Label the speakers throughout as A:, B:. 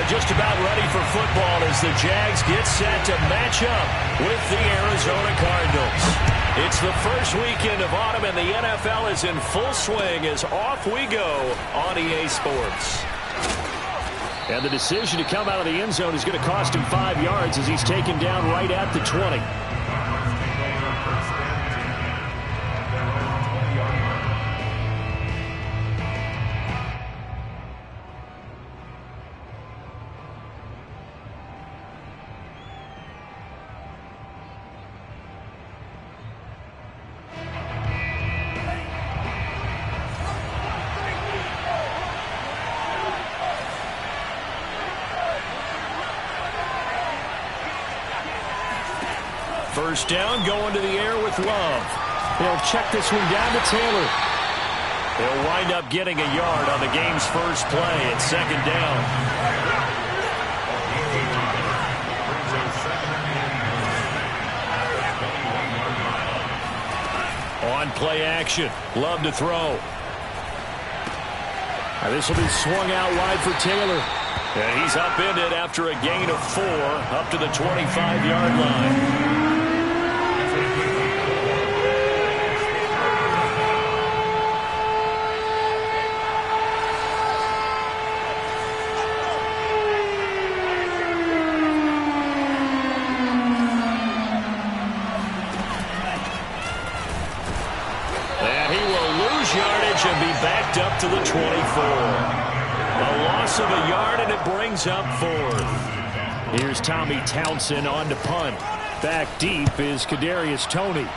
A: just about ready for football as the Jags get set to match up with the Arizona Cardinals. It's the first weekend of autumn, and the NFL is in full swing as off we go on EA Sports. And the decision to come out of the end zone is going to cost him 5 yards as he's taken down right at the 20. First down, going to the air with Love. They'll check this one down to Taylor. They'll wind up getting a yard on the game's first play at second down. On play action, Love to throw. Now this will be swung out wide for Taylor. And he's upended after a gain of 4 up to the 25-yard line. And be backed up to the 24. A loss of a yard, and it brings up 4th. Here's Tommy Townsend on to punt. Back deep is Kadarius Toney.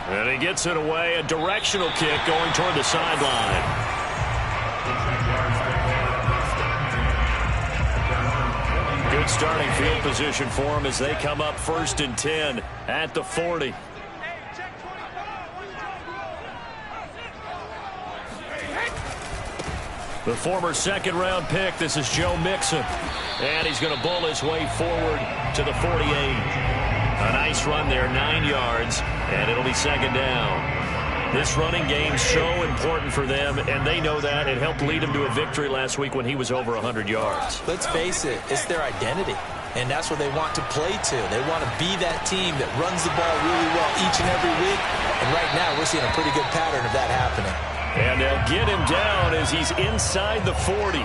A: And he gets it away. A directional kick going toward the sideline. Good starting field position for him as they come up 1st and 10 at the 40. The former second-round pick, this is Joe Mixon. And he's going to bull his way forward to the 48. A nice run there, 9 yards, and it'll be second down. This running game's so important for them, and they know that. It helped lead them to a victory last week when he was over 100 yards.
B: Let's face it, it's their identity, and that's what they want to play to. They want to be that team that runs the ball really well each and every week, and right now we're seeing a pretty good pattern of that happening.
A: And they'll get him down as he's inside the 40.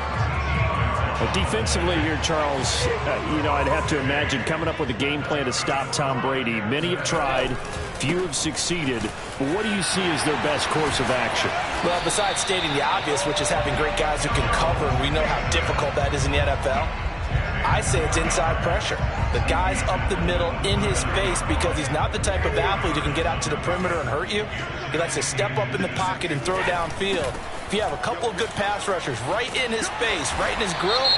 C: But defensively here, Charles, I'd have to imagine coming up with a game plan to stop Tom Brady. Many have tried, few have succeeded. But what do you see as their best course of action?
B: Well, besides stating the obvious, which is having great guys who can cover, and we know how difficult that is in the NFL, I say it's inside pressure. The guy's up the middle in his face because he's not the type of athlete who can get out to the perimeter and hurt you. He likes to step up in the pocket and throw downfield. If you have a couple of good pass rushers right in his face, right in his grill,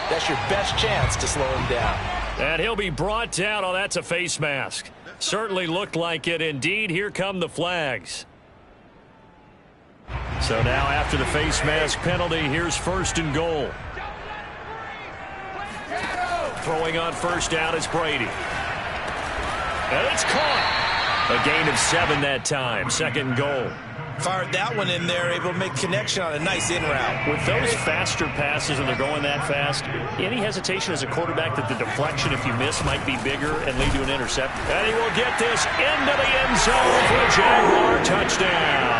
B: that's your best chance to slow him down.
A: And he'll be brought down. Oh, that's a face mask. Certainly looked like it. Indeed, here come the flags. So now after the face mask penalty, here's 1st and goal. Throwing on first down is Brady. And it's caught. A gain of 7 that time. 2nd goal.
B: Fired that one in there, able to make connection on a nice in route.
A: With those faster passes and they're going that fast, any hesitation as a quarterback that the deflection, if you miss, might be bigger and lead to an interception. And he will get this into the end zone for a Jaguar touchdown.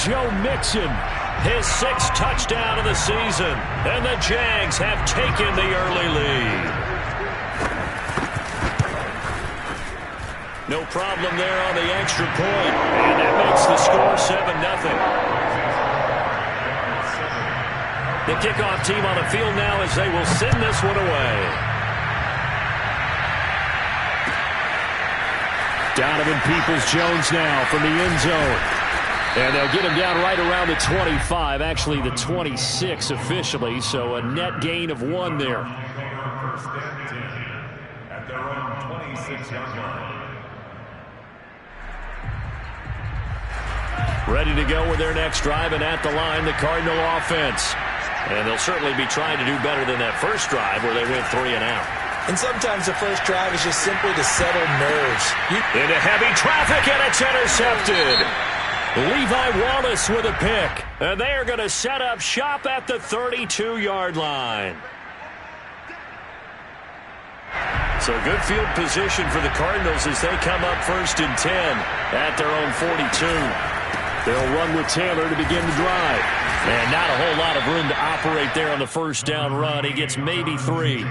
A: Joe Mixon, his 6th touchdown of the season, and the Jags have taken the early lead. No problem there on the extra point, and that makes the score 7-0. The kickoff team on the field now as they will send this one away. Donovan Peoples-Jones now from the end zone. And they'll get him down right around the 25, actually the 26 officially, so a net gain of 1 there. At their own 26-yard line. Ready to go with their next drive, and at the line, the Cardinal offense. And they'll certainly be trying to do better than that first drive where they went 3 and out.
B: And sometimes the first drive is just simply to settle nerves.
A: Into heavy traffic, and it's intercepted. Levi Wallace with a pick. And they are going to set up shop at the 32-yard line. So good field position for the Cardinals as they come up 1st and 10 at their own 42.
C: They'll run with Taylor to begin the drive.
A: And not a whole lot of room to operate there on the first down run. He gets maybe 3.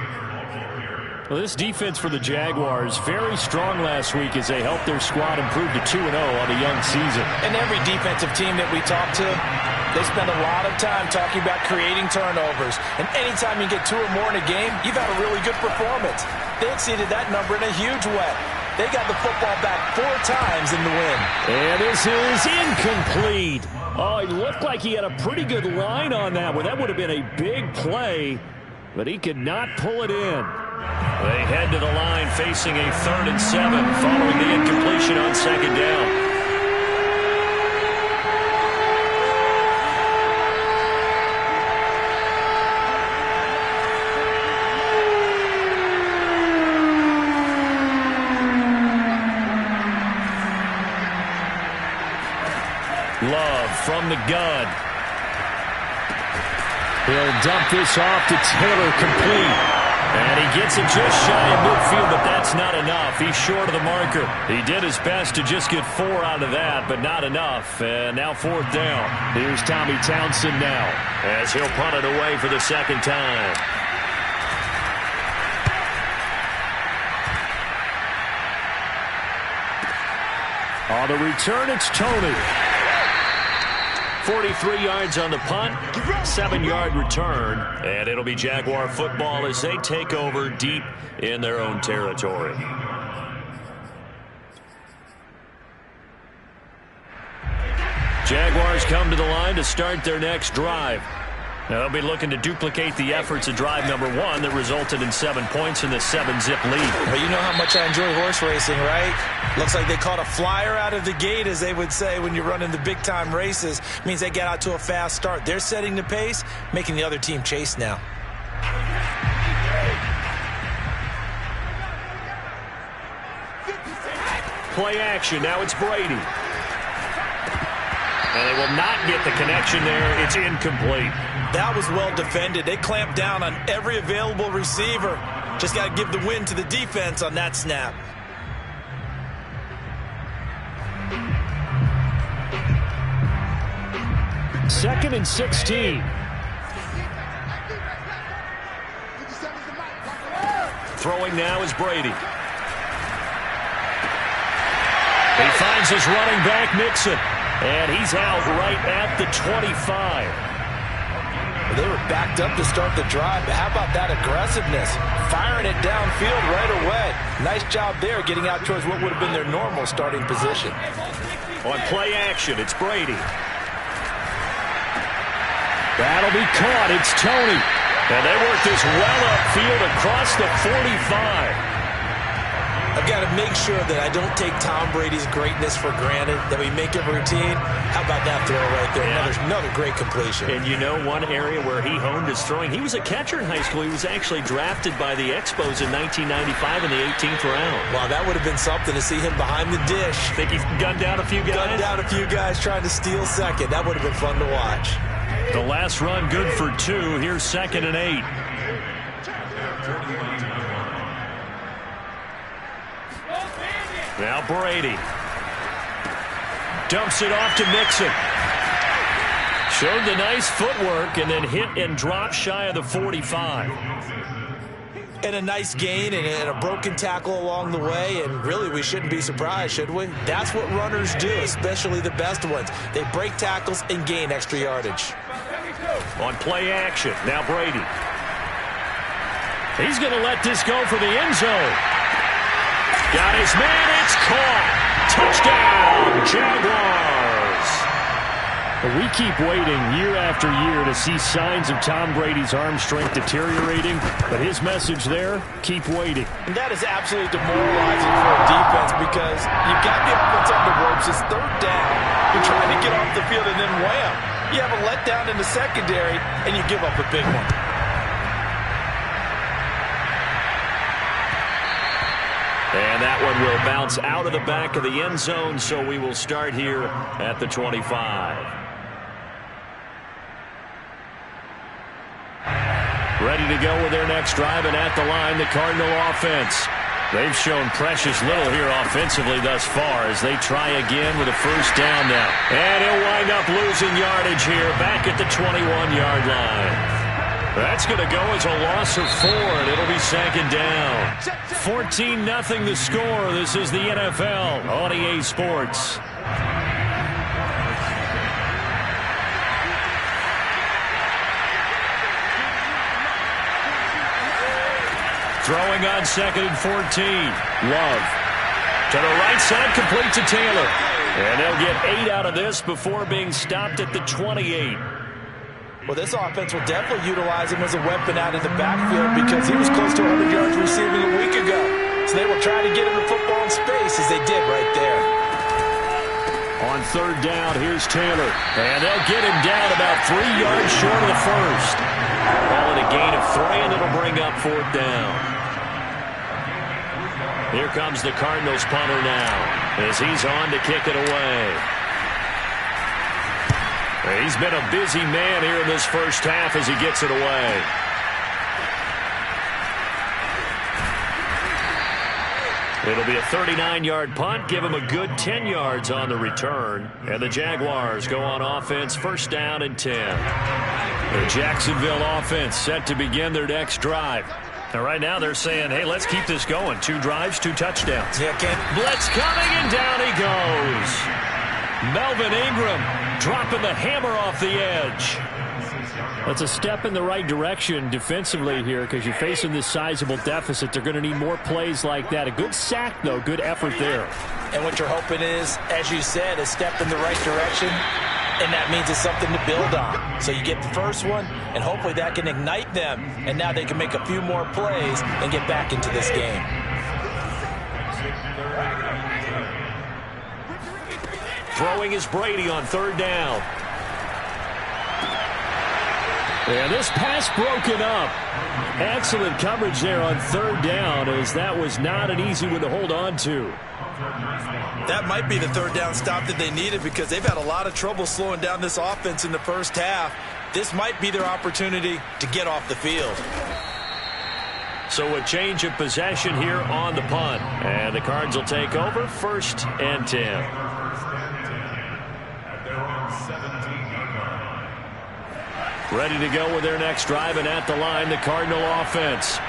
C: Well, this defense for the Jaguars, very strong last week as they helped their squad improve to 2-0 on a young season.
B: And every defensive team that we talk to, they spend a lot of time talking about creating turnovers. And anytime you get 2 or more in a game, you've had a really good performance. They exceeded that number in a huge way. They got the football back 4 times in the win.
C: And this is incomplete. Oh, he looked like he had a pretty good line on that one. That would have been a big play, but he could not pull it in.
A: They head to the line facing a 3rd and 7 following the incompletion on 2nd down. Love from the gun.
C: He'll dump this off to Taylor, complete.
A: And he gets it just shy of midfield, but that's not enough. He's short of the marker. He did his best to just get 4 out of that, but not enough. And now 4th down.
C: Here's Tommy Townsend now,
A: as he'll punt it away for the 2nd time.
C: On the return, it's Tony.
A: 43 yards on the punt, 7-yard return, and it'll be Jaguar football as they take over deep in their own territory. Jaguars come to the line to start their next drive. Now they'll be looking to duplicate the efforts of drive number 1 that resulted in 7 points in the 7-zip lead.
B: Well, you know how much I enjoy horse racing, right? Looks like they caught a flyer out of the gate, as they would say when you're running the big-time races. Means they get out to a fast start. They're setting the pace, making the other team chase now.
A: Play action. Now it's Brady. And they will not get the connection there. It's incomplete.
B: That was well defended. They clamped down on every available receiver. Just got to give the win to the defense on that snap.
C: Second and 16.
A: Throwing now is Brady. He finds his running back, Mixon. And he's out right at the 25.
B: They were backed up to start the drive, but how about that aggressiveness? Firing it downfield right away. Nice job there getting out towards what would have been their normal starting position.
A: On play action, it's Brady.
C: That'll be caught. It's Tony.
A: And they work this well upfield across the 45.
B: I've got to make sure that I don't take Tom Brady's greatness for granted, that we make it routine. How about that throw right there?
A: Yeah.
B: Another great completion.
A: And you know one area where he honed his throwing, he was a catcher in high school. He was actually drafted by the Expos in 1995 in the 18th round.
B: Wow, that would have been something to see him behind the dish.
A: Think he gunned down a few guys?
B: Gunned down a few guys trying to steal second. That would have been fun to watch.
A: The last run good for 2. Here's 2nd and 8. Now Brady dumps it off to Mixon. Showed the nice footwork and then hit and dropped shy of the 45.
B: And a nice gain and a broken tackle along the way, and really we shouldn't be surprised, should we? That's what runners do, especially the best ones. They break tackles and gain extra yardage.
A: On play action, now Brady. He's going to let this go for the end zone. Got his man, it's caught. Touchdown, Jaguars.
C: We keep waiting year after year to see signs of Tom Brady's arm strength deteriorating, but his message there, keep waiting.
B: And that is absolutely demoralizing for a defense because you've got the offense on the ropes. It's 3rd down. You're trying to get off the field, and then wham, you have a letdown in the secondary, and you give up a big one.
A: And that one will bounce out of the back of the end zone, so we will start here at the 25. Ready to go with their next drive, and at the line, the Cardinal offense. They've shown precious little here offensively thus far as they try again with a first down now. And he'll wind up losing yardage here back at the 21-yard line. That's going to go as a loss of 4, and it'll be second down. 14-0 the score. This is the NFL on EA Sports. Throwing on 2nd and 14. Love. To the right side, complete to Taylor. And they'll get 8 out of this before being stopped at the 28.
B: Well, this offense will definitely utilize him as a weapon out of the backfield because he was close to 100 yards receiving a week ago. So they will try to get him the football in space as they did right there.
A: On 3rd down, here's Taylor. And they'll get him down about 3 yards short of the first. Call it a gain of 3, and it'll bring up 4th down. Here comes the Cardinals punter now as he's on to kick it away. He's been a busy man here in this first half as he gets it away. It'll be a 39-yard punt. Give him a good 10 yards on the return. And the Jaguars go on offense, first down and 10. The Jacksonville offense set to begin their next drive. And right now they're saying, hey, let's keep this going. 2 drives, 2 touchdowns.
B: Yeah,
A: blitz coming, and down he goes. Melvin Ingram dropping the hammer off the edge. That's a step in the right direction defensively here because you're facing this sizable deficit. They're going to need more plays like that. A good sack, though. Good effort there.
B: And what you're hoping is, as you said, a step in the right direction, and that means it's something to build on. So you get the first one, and hopefully that can ignite them, and now they can make a few more plays and get back into this game.
A: Throwing is Brady on 3rd down. And this pass broken up. Excellent coverage there on 3rd down as that was not an easy one to hold on to.
B: That might be the 3rd down stop that they needed because they've had a lot of trouble slowing down this offense in the first half. This might be their opportunity to get off the field.
A: So a change of possession here on the punt. And the Cards will take over 1st and 10. Ready to go with their next drive, and at the line, the Cardinal offense.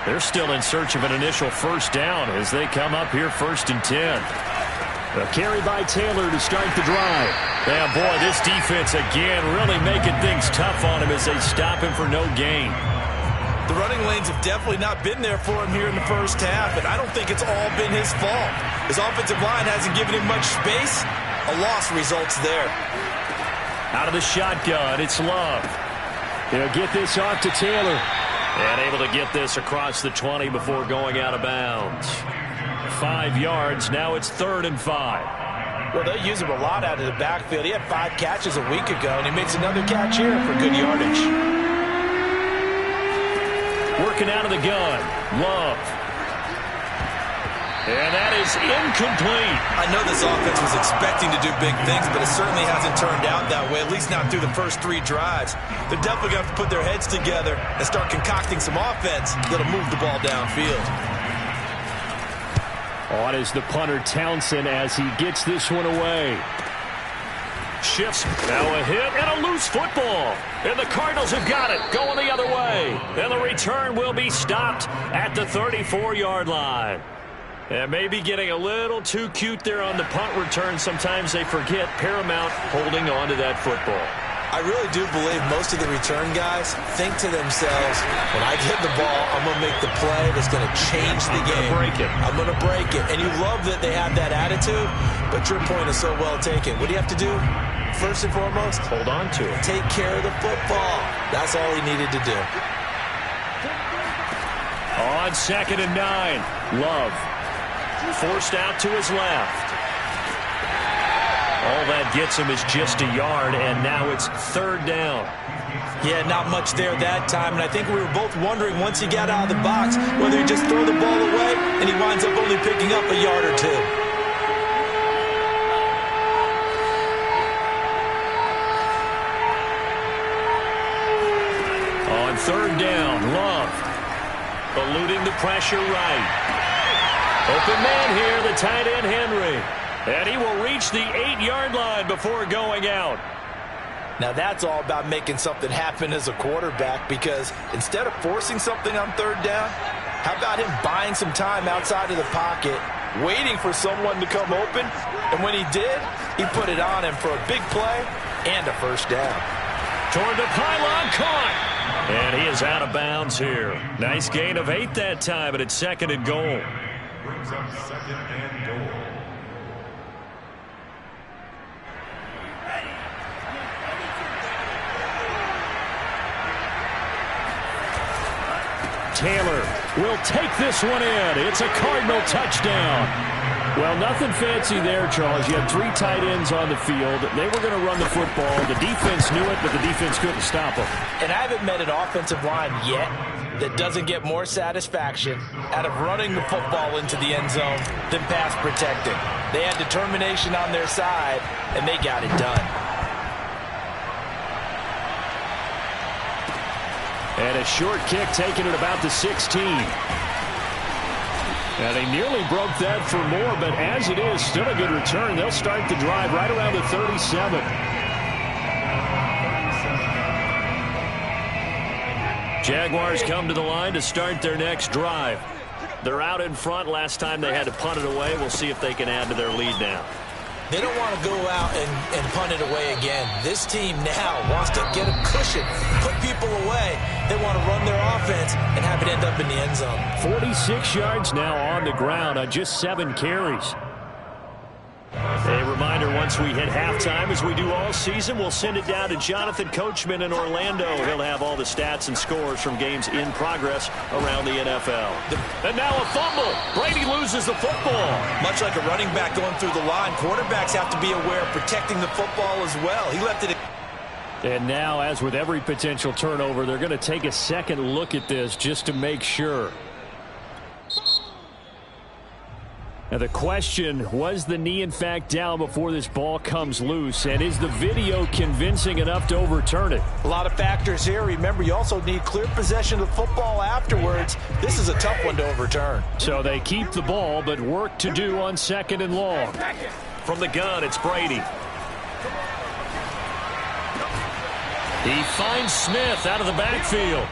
A: They're still in search of an initial first down as they come up here 1st and 10. A carry by Taylor to start the drive. Yeah, boy, this defense again really making things tough on him as they stop him for no gain.
B: The running lanes have definitely not been there for him here in the first half, and I don't think it's all been his fault. His offensive line hasn't given him much space. A loss results there.
A: Out of the shotgun, it's Love. He'll get this off to Taylor. And able to get this across the 20 before going out of bounds. 5 yards. Now it's 3rd and 5.
B: Well, they use him a lot out of the backfield. He had 5 catches a week ago, and he makes another catch here for good yardage.
A: Working out of the gun. Love. And that is incomplete.
B: I know this offense was expecting to do big things, but it certainly hasn't turned out that way, at least not through the first 3 drives. They're definitely going to have to put their heads together and start concocting some offense that'll move the ball downfield.
C: On is the punter Townsend as he gets this one away.
A: Shifts. Now a hit and a loose football. And the Cardinals have got it. Going the other way. And the return will be stopped at the 34-yard line. And maybe getting a little too cute there on the punt return. Sometimes they forget paramount holding on to that football.
B: I really do believe most of the return guys think to themselves, when I get the ball, I'm going to make the play that's going to change the game. I'm going to break it. And you love that they have that attitude, but your point is so well taken. What do you have to do? First and foremost,
A: hold on to it.
B: Take care of the football. That's all he needed to do.
A: On 2nd and 9, Love. Forced out to his left. All that gets him is just a yard, and now it's 3rd down.
B: Yeah, not much there that time, and I think we were both wondering once he got out of the box whether he'd just throw the ball away, and he winds up only picking up a yard or 2. On 3rd down, Love eluding the pressure right.
A: Open man here, the tight end Henry. And he will reach the 8-yard line before going out.
B: Now that's all about making something happen as a quarterback, because instead of forcing something on third down, how about him buying some time outside of the pocket, waiting for someone to come open, and when he did, he put it on him for a big play and a first down.
A: Toward the pylon, caught. And he is out of bounds here. Nice gain of 8 that time, but it's 2nd and goal.
D: Brings up 2nd and goal.
C: Taylor will take this one in. It's a Cardinal touchdown. Well, nothing fancy there, Charles. You had 3 tight ends on the field. They were going to run the football. The defense knew it, but the defense couldn't stop them.
B: And I haven't met an offensive line yet that doesn't get more satisfaction out of running the football into the end zone than pass protecting. They had determination on their side, and they got it done.
C: And a short kick taken at about the 16. And they nearly broke that for more, but as it is, still a good return. They'll start the drive right around the 37.
A: Jaguars come to the line to start their next drive. They're out in front. Last time they had to punt it away. We'll see if they can add to their lead now.
B: They don't want to go out and punt it away again. This team now wants to get a cushion, put people away. They want to run their offense and have it end up in the end zone.
C: 46 yards now on the ground on just 7 carries.
A: A reminder, once we hit halftime, as we do all season, we'll send it down to Jonathan Coachman in Orlando. He'll have all the stats and scores from games in progress around the NFL. And now a fumble. Brady loses the football.
B: Much like a running back going through the line, quarterbacks have to be aware of protecting the football as well. He left it.
C: And now, as with every potential turnover, they're going to take a second look at this just to make sure. Now the question, was the knee in fact down before this ball comes loose? And is the video convincing enough to overturn it?
B: A lot of factors here. Remember, you also need clear possession of the football afterwards. This is a tough one to overturn.
C: So they keep the ball, but work to do on 2nd and long.
A: From the gun, it's Brady. He finds Smith out of the backfield.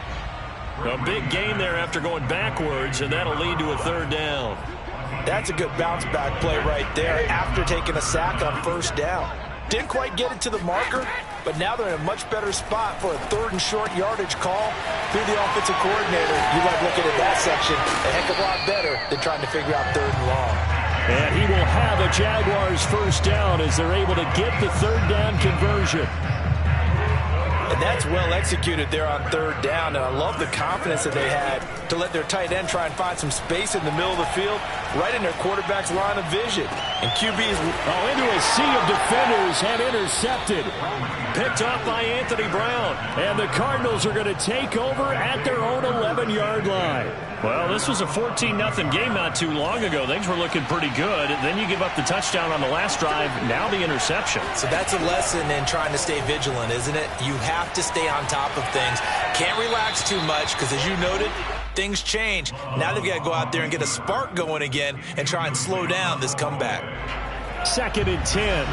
A: A big gain there after going backwards, and that'll lead to a 3rd down.
B: That's a good bounce-back play right there after taking a sack on 1st down. Didn't quite get it to the marker, but now they're in a much better spot for a 3rd and short yardage call through the offensive coordinator. You like looking at that section a heck of a lot better than trying to figure out 3rd and long.
C: And he will have a Jaguars 1st down as they're able to get the 3rd down conversion.
B: And that's well executed there on 3rd down. And I love the confidence that they had to let their tight end try and find some space in the middle of the field, right in their quarterback's line of vision. And QB's
C: into a sea of defenders and intercepted.
A: Picked off by Anthony Brown.
C: And the Cardinals are going to take over at their own 11-yard line.
A: Well, this was a 14-0 game not too long ago. Things were looking pretty good. Then you give up the touchdown on the last drive. Now the interception.
B: So that's a lesson in trying to stay vigilant, isn't it? You have to stay on top of things. Can't relax too much because, as you noted, things change. Now they've got to go out there and get a spark going again and try and slow down this comeback.
C: 2nd and 10.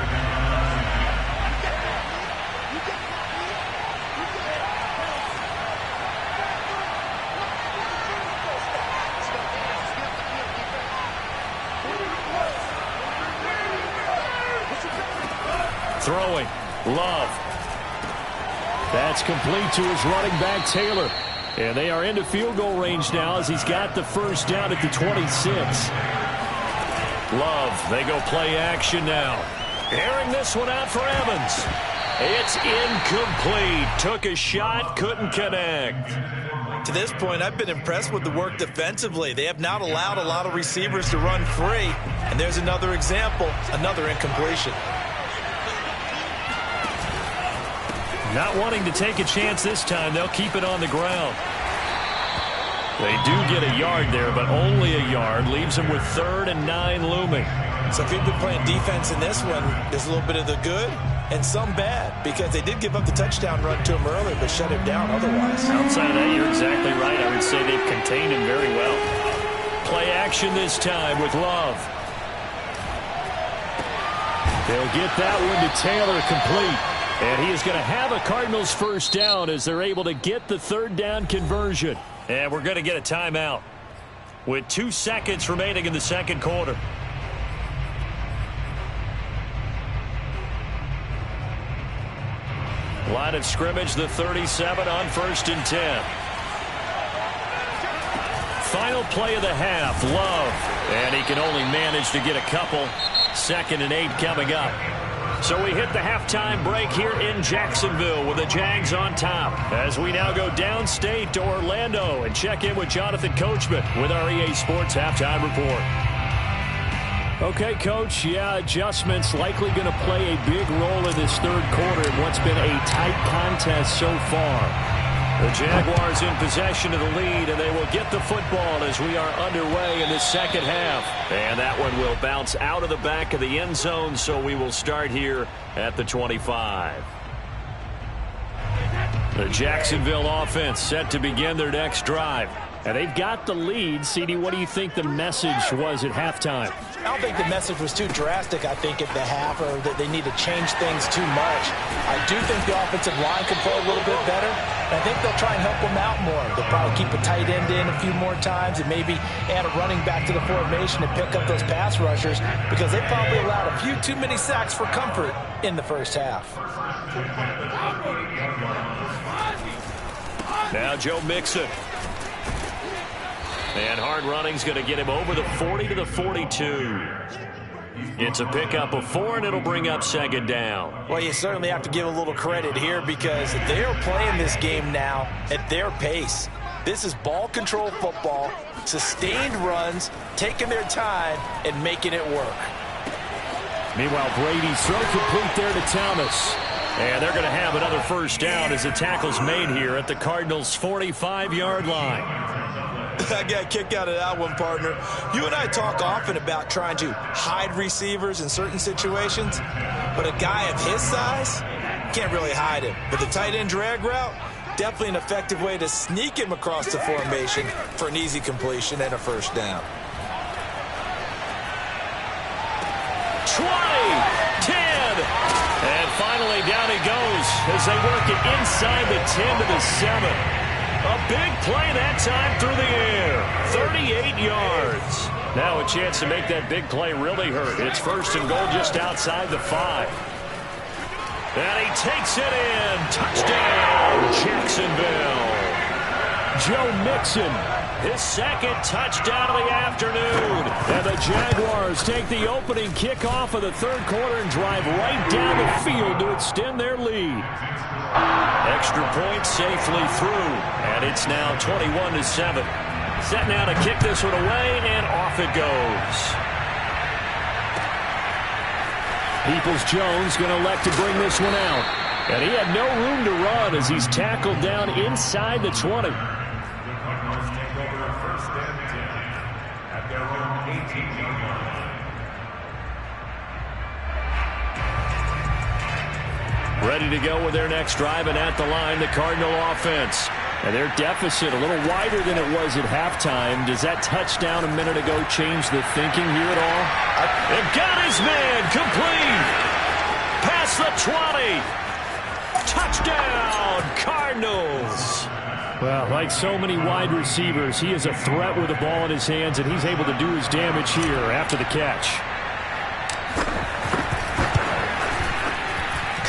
A: Throwing. Love.
C: That's complete to his running back, Taylor. And they are into field goal range now as he's got the 1st down at the 26.
A: Love. They go play action now. Airing this one out for Evans. It's incomplete. Took a shot, couldn't connect.
B: To this point, I've been impressed with the work defensively. They have not allowed a lot of receivers to run free. And there's another example, another incompletion.
A: Not wanting to take a chance this time, they'll keep it on the ground. They do get a yard there, but only a yard. Leaves them with 3rd and 9 looming.
B: So if you've been playing defense in this one, there's a little bit of the good and some bad, because they did give up the touchdown run to him earlier, but shut him down otherwise.
A: Outside of that, you're exactly right. I would say they've contained him very well.
C: Play action this time with Love. They'll get that one to Taylor complete. And he is going to have a Cardinals first down as they're able to get the third down conversion.
A: And we're going to get a timeout with 2 seconds remaining in the second quarter. Line of scrimmage, the 37 on 1st and 10. Final play of the half, Love. And he can only manage to get a couple. 2nd and 8 coming up. So we hit the halftime break here in Jacksonville with the Jags on top. As we now go downstate to Orlando and check in with Jonathan Coachman with our EA Sports Halftime Report.
C: Okay, Coach, adjustments likely going to play a big role in this third quarter in what's been a tight contest so far.
A: The Jaguars in possession of the lead, and they will get the football as we are underway in the second half. And that one will bounce out of the back of the end zone, so we will start here at the 25. The Jacksonville offense set to begin their next drive.
C: And they've got the lead. CD, what do you think the message was at halftime?
B: I don't think the message was too drastic, I think, at the half, or that they need to change things too much. I do think the offensive line could play a little bit better, and I think they'll try and help them out more. They'll probably keep a tight end in a few more times and maybe add a running back to the formation and pick up those pass rushers because they probably allowed a few too many sacks for comfort in the first half.
A: Now Joe Mixon. And hard running's going to get him over the 40 to the 42. It's a pickup of 4, and it'll bring up 2nd down.
B: Well, you certainly have to give a little credit here because they are playing this game now at their pace. This is ball control football, sustained runs, taking their time, and making it work.
C: Meanwhile, Brady's throw complete there to Thomas.
A: And they're going to have another first down as the tackle's made here at the Cardinals' 45-yard line.
B: I got a kick out of that one, partner. You and I talk often about trying to hide receivers in certain situations, but a guy of his size can't really hide him. But the tight end drag route, definitely an effective way to sneak him across the formation for an easy completion and a first down.
A: 20, 10, and finally down he goes as they work it inside the 10 to the 7. A big play that time through the air. 38 yards. Now a chance to make that big play really hurt. It's 1st and goal just outside the 5. And he takes it in. Touchdown, Jacksonville.
C: Joe Mixon.
A: His 2nd touchdown of the afternoon.
C: And the Jaguars take the opening kickoff of the third quarter and drive right down the field to extend their lead.
A: Extra point safely through, and it's now 21 to 7. Set now to kick this one away, and off it goes.
C: Peoples-Jones going to elect to bring this one out. And he had no room to run as he's tackled down inside the 20.
A: Ready to go with their next drive, and at the line, the Cardinal offense.
C: And their deficit a little wider than it was at halftime. Does that touchdown a minute ago change the thinking here at all?
A: They've got his man complete. Past the 20. Touchdown, Cardinals.
C: Well, like so many wide receivers, he is a threat with the ball in his hands, and he's able to do his damage here after the catch.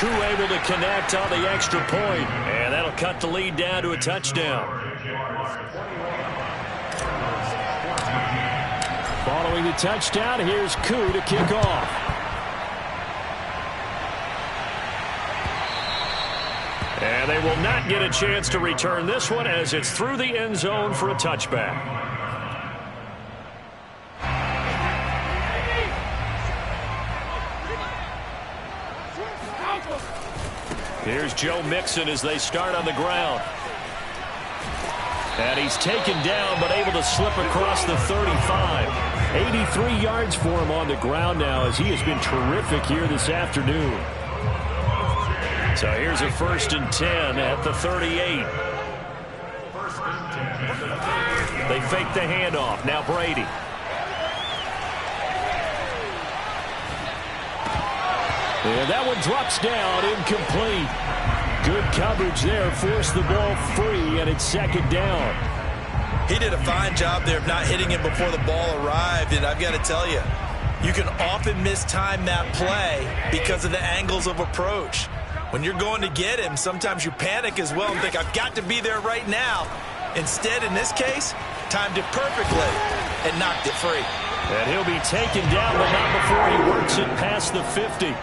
A: Able to connect on the extra point, and that'll cut the lead down to a touchdown.
C: Following the touchdown, here's Koo to kick off.
A: And they will not get a chance to return this one as it's through the end zone for a touchback. Here's Joe Mixon as they start on the ground. And he's taken down but able to slip across the 35.
C: 83 yards for him on the ground now as he has been terrific here this afternoon.
A: So here's a 1st and 10 at the 38. They fake the handoff. Now Brady.
C: And that one drops down, incomplete. Good coverage there, forced the ball free, and it's second down.
B: He did a fine job there of not hitting him before the ball arrived, and I've got to tell you, you can often mistime that play because of the angles of approach. When you're going to get him, sometimes you panic as well and think, I've got to be there right now. Instead, in this case, timed it perfectly and knocked it free.
C: And he'll be taken down, but not before he works it past the 50.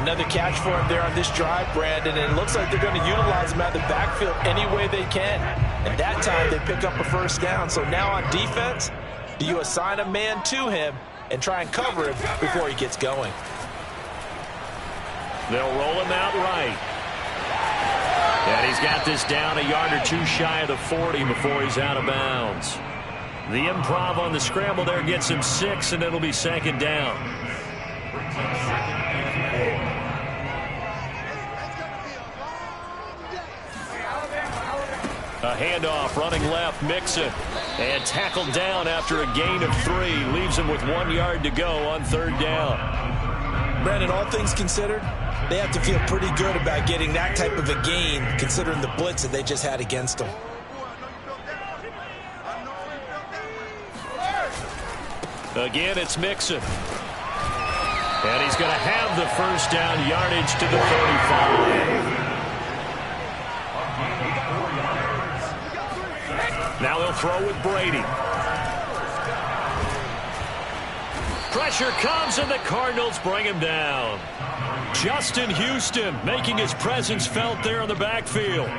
B: Another catch for him there on this drive, Brandon, and it looks like they're going to utilize him out of the backfield any way they can. And that time, they pick up a first down. So now on defense, do you assign a man to him and try and cover him before he gets going?
A: They'll roll him out right. And he's got this down a yard or two shy of the 40 before he's out of bounds. The improv on the scramble there gets him 6, and it'll be second down. A handoff, running left, Mixon. And tackled down after a gain of 3. Leaves him with 1 yard to go on third down.
B: Brandon, all things considered, they have to feel pretty good about getting that type of a gain, considering the blitz that they just had against them.
A: Again, it's Mixon. And he's going to have the first down, yardage to the 35. Now they'll throw with Brady. Pressure comes, and the Cardinals bring him down. Justin Houston making his presence felt there in the backfield.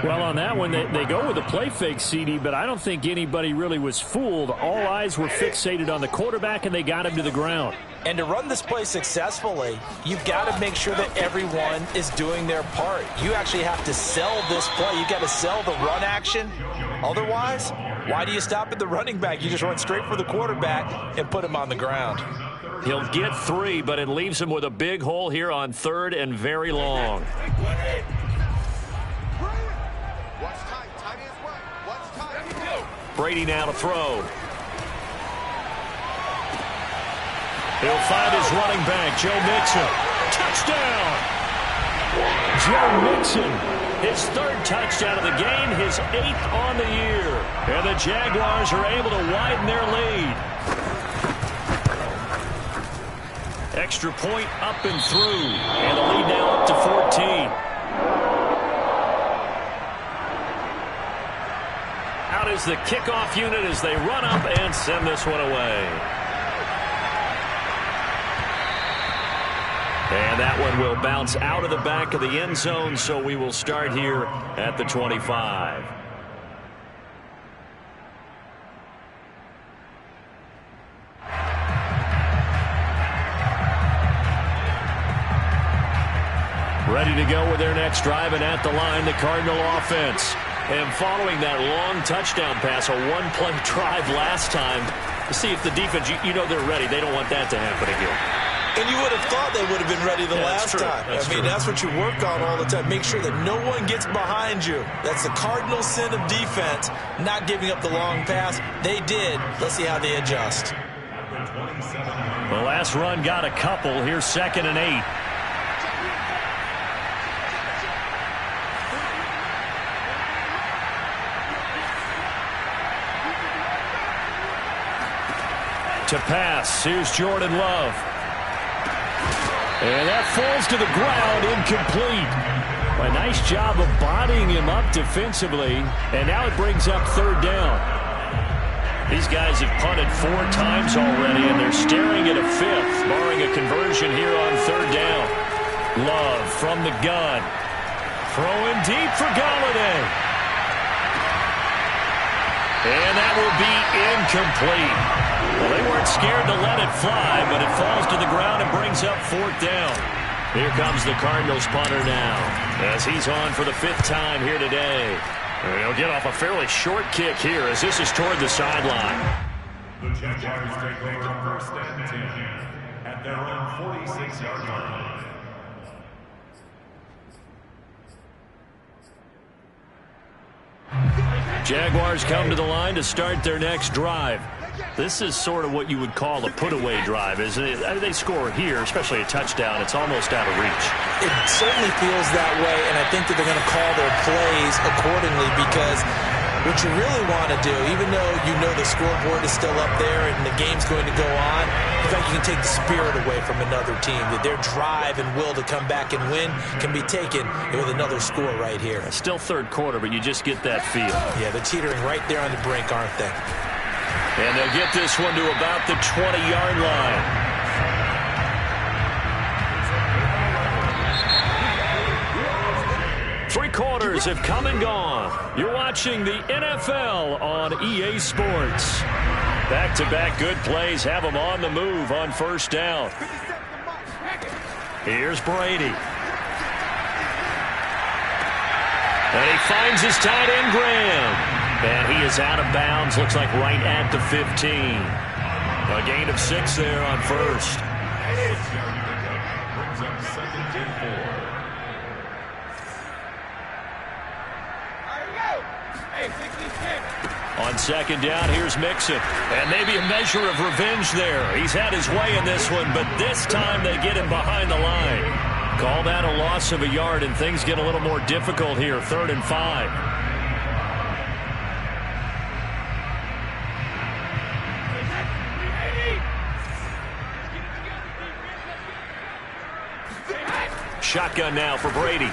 C: Well, on that one, they go with a play fake, CD, but I don't think anybody really was fooled. All eyes were fixated on the quarterback, and they got him to the ground.
B: And to run this play successfully, you've got to make sure that everyone is doing their part. You actually have to sell this play. You've got to sell the run action. Otherwise, why do you stop at the running back? You just run straight for the quarterback and put him on the ground.
A: He'll get 3, but it leaves him with a big hole here on third and very long. Brady now to throw. He'll find his running back, Joe Mixon. Touchdown!
C: Joe Mixon,
A: his 3rd touchdown of the game, his 8th on the year. And the Jaguars are able to widen their lead. Extra point up and through. And the lead now up to 14. Out is the kickoff unit as they run up and send this one away. And that one will bounce out of the back of the end zone, so we will start here at the 25. Ready to go with their next drive, and at the line, the Cardinal offense. And following that long touchdown pass, a one-play drive last time, to see if the defense, you know they're ready. They don't want that to happen again.
B: And you would have thought they would have been ready the last time. That's what you work on all the time. Make sure that no one gets behind you. That's the cardinal sin of defense, not giving up the long pass. They did. Let's see how they adjust.
A: The last run got a couple. Here's 2nd and 8. To pass, here's Jordan Love. And that falls to the ground, incomplete. A nice job of bodying him up defensively, and now it brings up 3rd down. These guys have punted 4 times already, and they're staring at a 5th, barring a conversion here on 3rd down. Love from the gun. Throwing deep for Galladay. And that will be incomplete. Well, they weren't scared to let it fly, but it falls to the ground and brings up 4th down. Here comes the Cardinals punter now, as he's on for the 5th time here today. And he'll get off a fairly short kick here, as this is toward the sideline.
D: The Jaguars take over 1st and 10 at their own 46-yard line.
A: Jaguars come to the line to start their next drive. This is sort of what you would call a put-away drive, isn't it? I mean, they score here, especially a touchdown. It's almost out of reach.
B: It certainly feels that way, and I think that they're going to call their plays accordingly because what you really want to do, even though you know the scoreboard is still up there and the game's going to go on, in fact, you can take the spirit away from another team. That their drive and will to come back and win can be taken with another score right here.
A: Still third quarter, but you just get that feel.
B: Yeah, they're teetering right there on the brink, aren't they?
A: And they'll get this one to about the 20-yard line. Three quarters have come and gone. You're watching the NFL on EA Sports. Back-to-back good plays have them on the move on first down. Here's Brady. And he finds his tight end, Graham. And he is out of bounds, looks like right at the 15. A gain of 6 there on first. On second down, here's Mixon. And maybe a measure of revenge there. He's had his way in this one, but this time they get him behind the line. Call that a loss of a yard, and things get a little more difficult here, 3rd and 5. Shotgun now for Brady.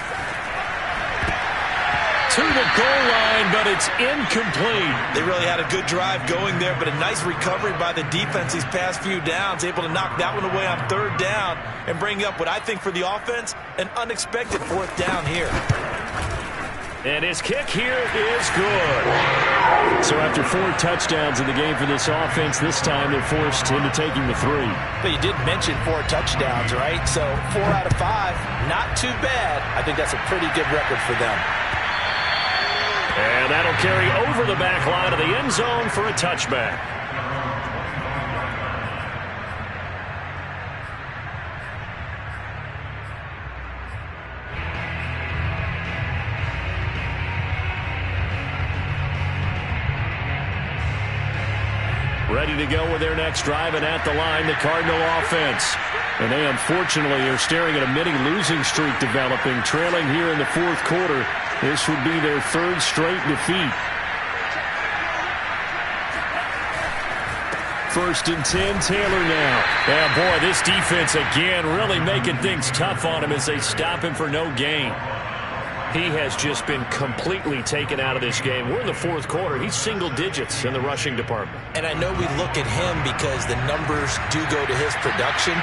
A: To the goal line, but it's incomplete.
B: They really had a good drive going there, but a nice recovery by the defense these past few downs, able to knock that one away on 3rd down and bring up what I think for the offense, an unexpected 4th down here.
A: And his kick here is good.
C: So after 4 touchdowns in the game for this offense, this time they're forced into taking the 3.
B: But you did mention 4 touchdowns, right? So 4 out of 5, not too bad. I think that's a pretty good record for them.
A: And that'll carry over the back line of the end zone for a touchback. Ready to go with their next drive, and at the line, the Cardinal offense.
C: And they unfortunately are staring at a mini losing streak developing, trailing here in the 4th quarter. This would be their 3rd straight defeat. 1st and 10, Taylor now.
A: Yeah, boy, this defense again really making things tough on him as they stop him for no gain. He has just been completely taken out of this game. We're in the 4th quarter. He's single digits in the rushing department.
B: And I know we look at him because the numbers do go to his production.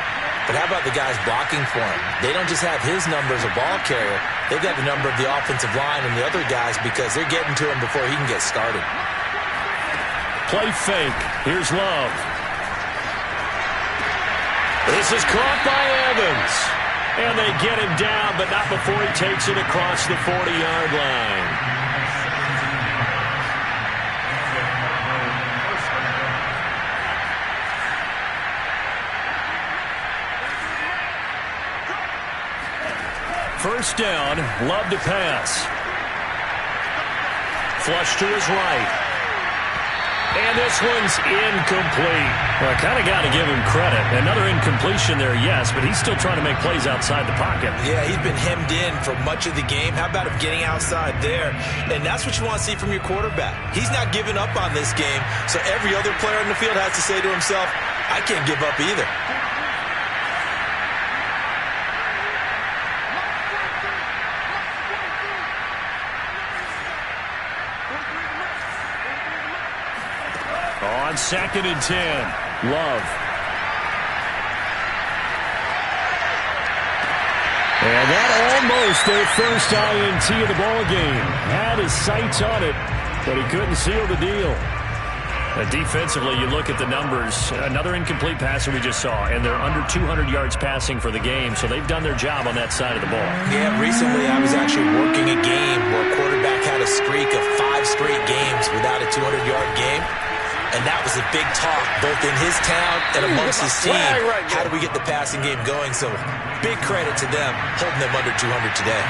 B: But how about the guys blocking for him? They don't just have his number as a ball carrier. They've got the number of the offensive line and the other guys because they're getting to him before he can get started.
A: Play fake. Here's Love. This is caught by Evans. And they get him down, but not before he takes it across the 40-yard line. First down, Love to pass. Flush to his right. And this one's incomplete. Well, I kind of got to give him credit. Another incompletion there, yes, but he's still trying to make plays outside the pocket.
B: Yeah, he's been hemmed in for much of the game. How about him getting outside there? And that's what you want to see from your quarterback. He's not giving up on this game, so every other player in the field has to say to himself, I can't give up either.
A: On 2nd and 10, Love.
C: And that almost their first INT of the ball game. Had his sights on it, but he couldn't seal the deal.
A: Defensively, you look at the numbers. Another incomplete passer we just saw, and they're under 200 yards passing for the game, so they've done their job on that side of the ball.
B: Yeah, recently I was actually working a game where a quarterback had a streak of 5 straight games without a 200-yard game. And that was a big talk, both in his town and amongst his team. How do we get the passing game going? So big credit to them, holding them under 200 today.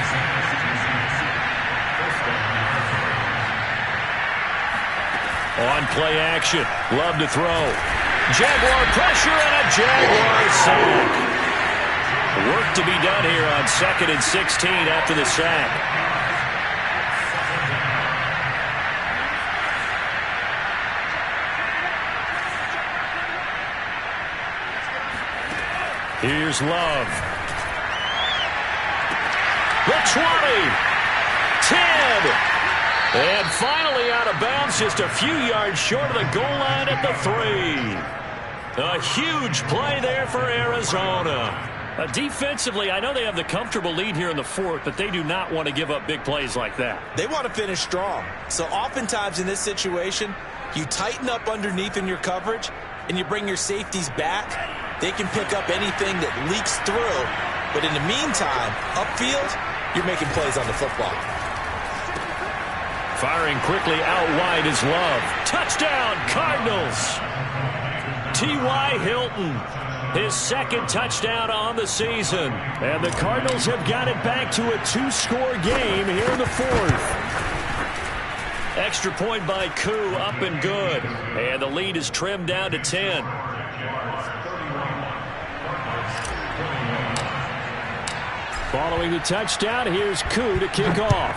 A: On play action. Love to throw. Jaguar pressure and a Jaguar sack. Work to be done here on 2nd and 16 after the sack. Here's Love. The 20. 10. And finally out of bounds, just a few yards short of the goal line at the 3. A huge play there for Arizona. Defensively, I know they have the comfortable lead here in the 4th, but they do not want to give up big plays like that.
B: They want to finish strong. So oftentimes in this situation, you tighten up underneath in your coverage, and you bring your safeties back. They can pick up anything that leaks through. But in the meantime, upfield, you're making plays on the football.
A: Firing quickly out wide is Love. Touchdown, Cardinals. T.Y. Hilton, his 2nd touchdown on the season.
C: And the Cardinals have got it back to a 2-score game here in the 4th.
A: Extra point by Koo, up and good. And the lead is trimmed down to 10.
C: Following the touchdown, here's Koo to kick off.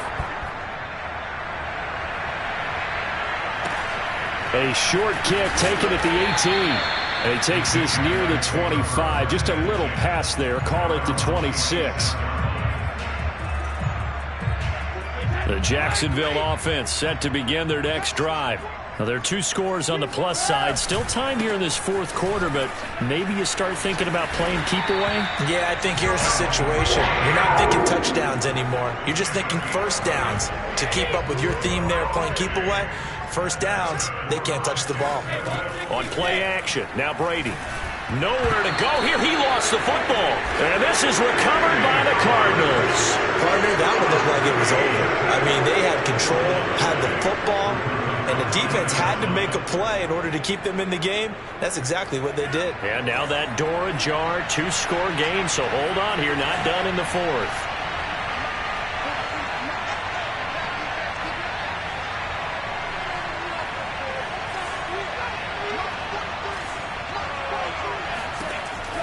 C: A short kick taken at the 18. And he takes this near the 25. Just a little pass there. Call it the 26.
A: The Jacksonville offense set to begin their next drive. Now, there are 2 scores on the plus side. Still time here in this 4th quarter, but maybe you start thinking about playing keep away?
B: Yeah, I think here's the situation. You're not thinking touchdowns anymore. You're just thinking first downs. To keep up with your theme there, playing keep away, first downs, they can't touch the ball.
A: On play action, now Brady. Nowhere to go here. He lost the football. And this is recovered by the Cardinals.
B: Partner, that one looked like it was over. I mean, they had control, had the football, and the defense had to make a play in order to keep them in the game. That's exactly what they did.
A: And now that door ajar, 2-score game, so hold on here. Not done in the 4th.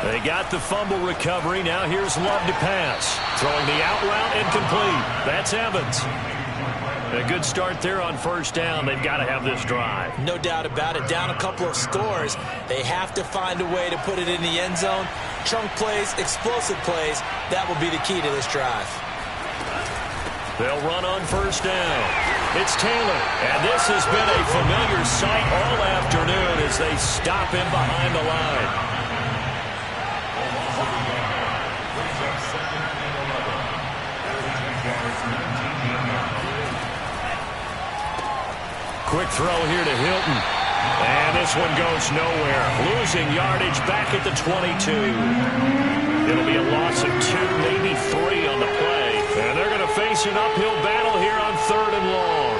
A: They got the fumble recovery. Now here's Love to pass. Throwing the out route incomplete. That's Evans. A good start there on first down. They've got to have this drive.
B: No doubt about it. Down a couple of scores. They have to find a way to put it in the end zone. Chunk plays, explosive plays. That will be the key to this drive.
A: They'll run on first down. It's Taylor. And this has been a familiar sight all afternoon as they stop him behind the line. Quick throw here to Hilton. And this one goes nowhere. Losing yardage back at the 22. It'll be a loss of 2, maybe 3 on the play. And they're going to face an uphill battle here on 3rd and long.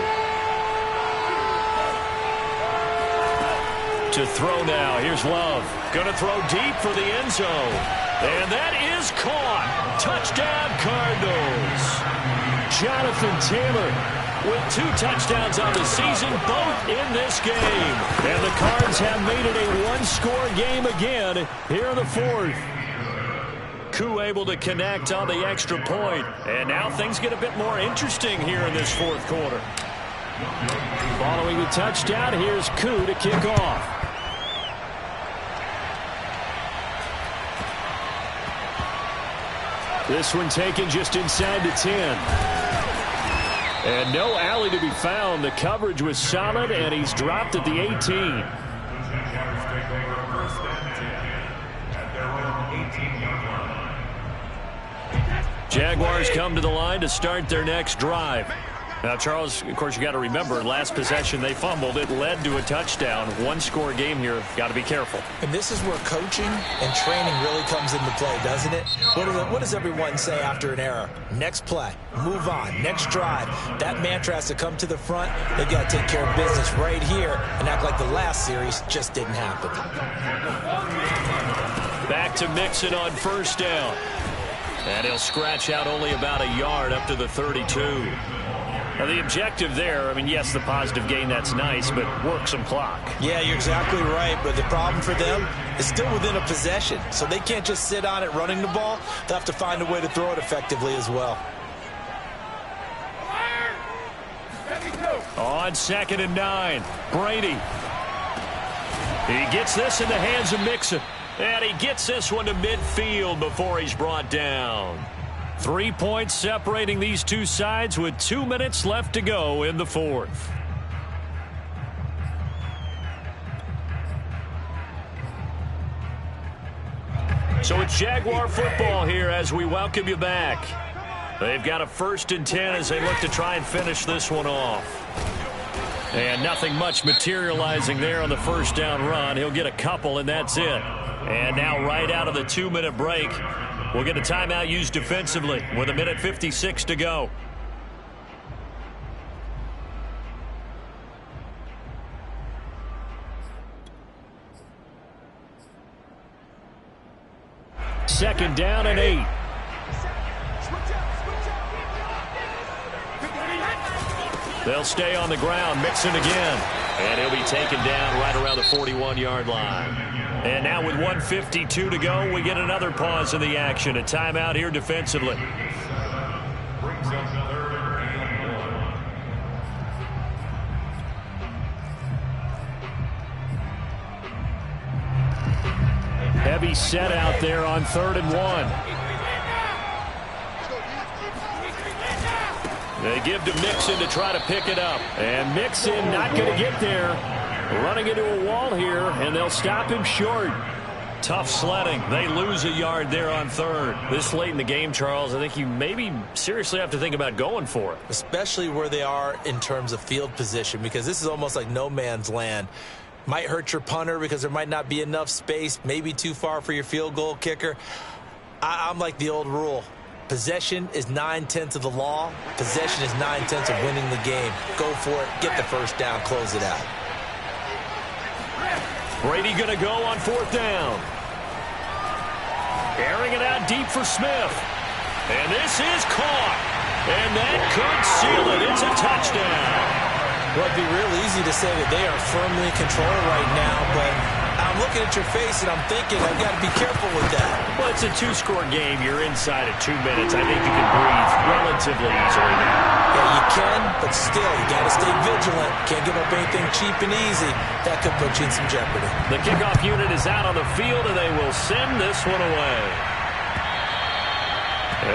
A: To throw now. Here's Love. Going to throw deep for the end zone. And that is caught. Touchdown, Cardinals.
C: Jonathan Taylor with 2 touchdowns on the season, both in this game. And the Cards have made it a 1-score game again here in the 4th.
A: Koo able to connect on the extra point. And now things get a bit more interesting here in this 4th quarter.
C: Following the touchdown, here's Koo to kick off. This one taken just inside the 10. And no alley to be found. The coverage was solid, and he's dropped at the 18.
A: Jaguars come to the line to start their next drive. Now, Charles, of course, you got to remember, last possession they fumbled. It led to a touchdown. 1-score game here. Got to be careful.
B: And this is where coaching and training really comes into play, doesn't it? What does everyone say after an error? Next play, move on, next drive. That mantra has to come to the front. They've got to take care of business right here and act like the last series just didn't happen.
A: Back to Mixon on first down. And he'll scratch out only about a yard up to the 32. Now, the objective there, I mean, yes, the positive gain, that's nice, but work some clock.
B: Yeah, you're exactly right, but the problem for them is still within a possession, so they can't just sit on it running the ball. They'll have to find a way to throw it effectively as well.
A: On 2nd and 9, Brady. He gets this in the hands of Mixon, and he gets this one to midfield before he's brought down. 3 points separating these two sides with 2 minutes left to go in the fourth. So it's Jaguar football here as we welcome you back. They've got a 1st and 10 as they look to try and finish this one off. And nothing much materializing there on the 1st down run. He'll get a couple, and that's it. And now right out of the 2-minute break, we'll get a timeout used defensively with 1:56 to go. Second down and 8. They'll stay on the ground, Mixon again. And he'll be taken down right around the 41-yard line. And now with 1:52 to go, we get another pause in the action. A timeout here defensively.
D: Brings up 3rd and 1.
A: Heavy set out there on 3rd and 1. They give to Mixon to try to pick it up. And Mixon not going to get there. Running into a wall here, and they'll stop him short. Tough sledding. They lose a yard there on 3rd. This late in the game, Charles, I think you maybe seriously have to think about going for it.
B: Especially where they are in terms of field position, because this is almost like no man's land. Might hurt your punter because there might not be enough space, maybe too far for your field goal kicker. I'm like the old rule. Possession is 9/10 of the law. Possession is 9/10 of winning the game. Go for it. Get the 1st down. Close it out.
A: Brady going to go on 4th down. Airing it out deep for Smith. And this is caught. And that could seal it. It's a touchdown.
B: Well, it'd be real easy to say that they are firmly in control right now, but I'm looking at your face and I'm thinking I've got to be careful with that.
A: Well, it's a 2-score game. You're inside at 2 minutes. I think you can breathe relatively easily now.
B: Yeah, you can, but still, you got to stay vigilant. Can't give up anything cheap and easy. That could put you in some jeopardy.
A: The kickoff unit is out on the field, and they will send this one away.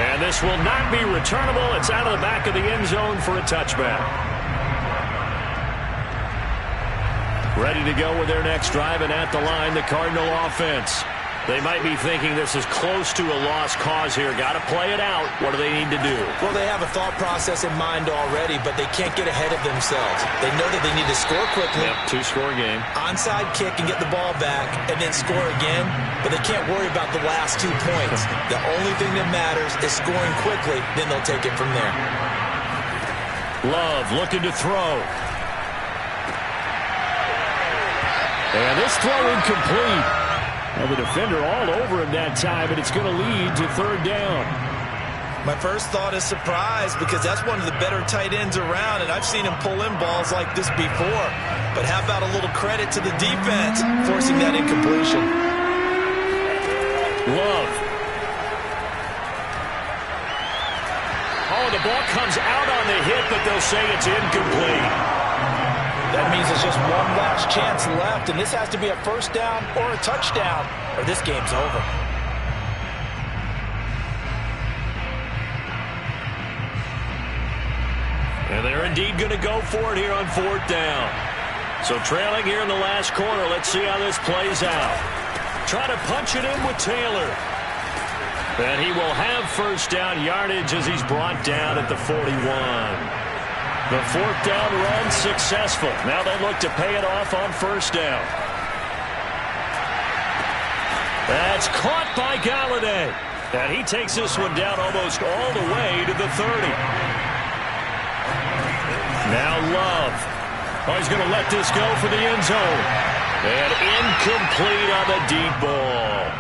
A: And this will not be returnable. It's out of the back of the end zone for a touchback. Ready to go with their next drive, and at the line, the Cardinal offense. They might be thinking this is close to a lost cause here. Got to play it out. What do they need to do?
B: Well, they have a thought process in mind already, but they can't get ahead of themselves. They know that they need to score quickly.
A: Yep, 2-score game.
B: Onside kick and get the ball back, and then score again. But they can't worry about the last 2 points. The only thing that matters is scoring quickly. Then they'll take it from there.
A: Love looking to throw. And this throw incomplete. Well, the defender all over him that time, and it's going to lead to 3rd down.
B: My first thought is surprise, because that's one of the better tight ends around, and I've seen him pull in balls like this before. But how about a little credit to the defense forcing that incompletion?
A: Love. Oh, the ball comes out on the hit, but they'll say it's incomplete.
B: That means there's just one last chance left, and this has to be a 1st down or a touchdown, or this game's over.
A: And they're indeed going to go for it here on 4th down. So trailing here in the last quarter, let's see how this plays out. Try to punch it in with Taylor. And he will have 1st down yardage as he's brought down at the 41. The 4th down run successful. Now they look to pay it off on 1st down. That's caught by Galladay. And he takes this one down almost all the way to the 30. Now Love. Oh, he's going to let this go for the end zone. And incomplete on the deep ball.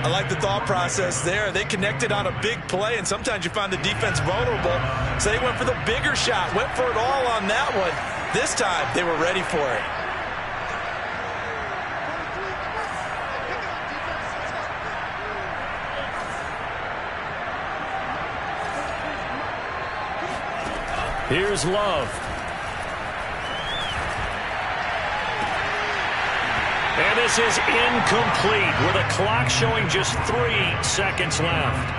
B: I like the thought process there. They connected on a big play, and sometimes you find the defense vulnerable. So they went for the bigger shot, went for it all on that one. This time, they were ready for it.
C: Here's Love.
A: And this is incomplete with a clock showing just 3 seconds left.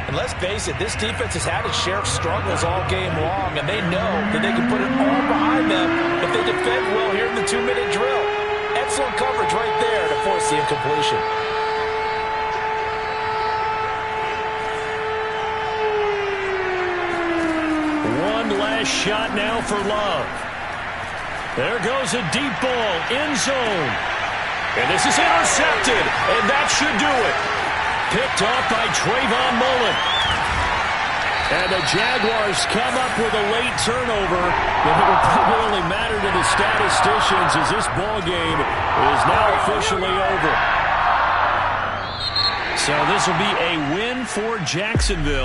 B: And let's face it, this defense has had its share of struggles all game long, and they know that they can put it all behind them if they defend well here in the 2-minute drill. Excellent coverage right there to force the incompletion.
A: One last shot now for Love. There goes a deep ball, end zone. And this is intercepted, and that should do it. Picked off by Trayvon Mullen. And the Jaguars come up with a late turnover that will probably only matter to the statisticians as this ball game is now officially over. So this will be a win for Jacksonville.